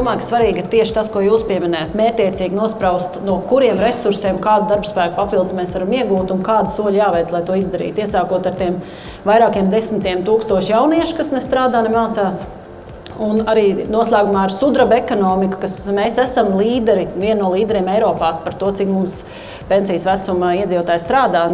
domāju, ka svarīgi ir tieši tas, ko jūs pieminējat. Mērķtiecīgi nospraust, no kuriem resursiem, kādu darbspēku papildus mēs varam iegūt un kādu soļu jāveic, lai to izdarītu. Iesākot ar tiem vairākiem desmitiem tūkstošu jauniešu, kas nestrādā, nemācās. Un arī noslēgumā ar sudraba ekonomiku, kas mēs esam līderi, viena no līderiem Eiropā par to, cik mums pensijas vecuma iedzīvotāji strādā.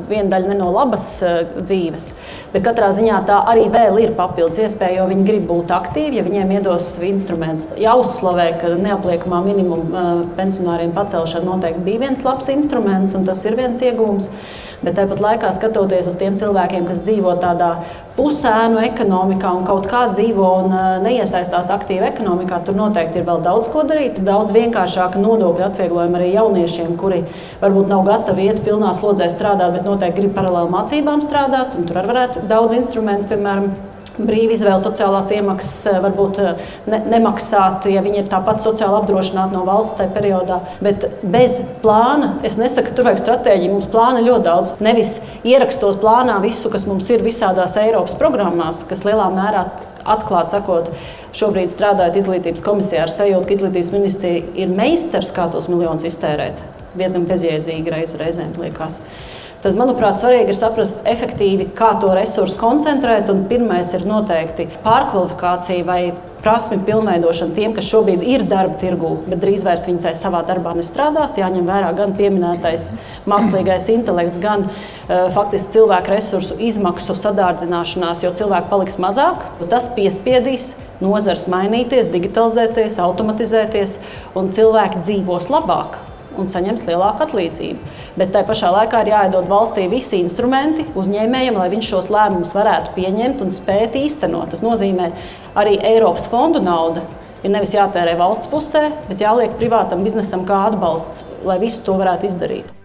Viena daļa ne no labas dzīves, bet katrā ziņā tā arī vēl ir papildus iespēja, jo viņi grib būt aktīvi, ja viņiem iedos instruments. Jāuzslavē, ka neapliekamā minimuma pensionāriem pacelšana noteikti bija viens labs instruments, un tas ir viens iegūms. Bet tāpat laikā skatoties uz tiem cilvēkiem, kas dzīvo tādā pusēnu ekonomikā un kaut kā dzīvo un neiesaistās aktīvi ekonomikā, tur noteikti ir vēl daudz ko darīt. Daudz vienkāršāka nodokļu atvieglojuma arī jauniešiem, kuri varbūt nav gatavi iet pilnā slodzē strādāt, bet noteikti grib paralēli mācībām strādāt. Un tur arī varētu daudz instrumentus, piemēram, brīva izvēle sociālās iemaksas, varbūt nemaksāt, ja viņi ir tāpat sociāli apdrošināti no valsts tajā periodā. Bet bez plāna, es nesaku, ka tur vajag stratēģiju, mums plāna ļoti daudz. Nevis ierakstot plānā visu, kas mums ir visādās Eiropas programmās, kas lielā mērā, atklāt sakot, šobrīd strādājot izglītības komisijā ar sajūtu, ka izglītības ministrija ir meistars, kā tos miljonus iztērēt. Diezgan bezjēdzīgi reizēm liekas. Tad, manuprāt, svarīgi ir saprast efektīvi, kā to resursu koncentrēt. Un pirmais ir noteikti pārkvalifikācija vai prasmi pilnveidošana tiem, kas šobrīd ir darba tirgū, bet drīz vairs viņi tajā savā darbā nestrādās. Jāņem vērā gan pieminētais mākslīgais intelekts, gan faktiski cilvēku resursu izmaksu sadārdzināšanās, jo cilvēku paliks mazāk. Tas piespiedīs nozars mainīties, digitalizēties, automatizēties, un cilvēki dzīvos labāk un saņems lielāku atlīdzību. Bet tai pašā laikā ir jāiedod valstī visi instrumenti uzņēmējiem, lai viņš šos lēmumus varētu pieņemt un spēt īstenot. Tas nozīmē, arī Eiropas fondu nauda ir nevis jātērē valsts pusē, bet jāliek privātam biznesam kā atbalsts, lai visu to varētu izdarīt.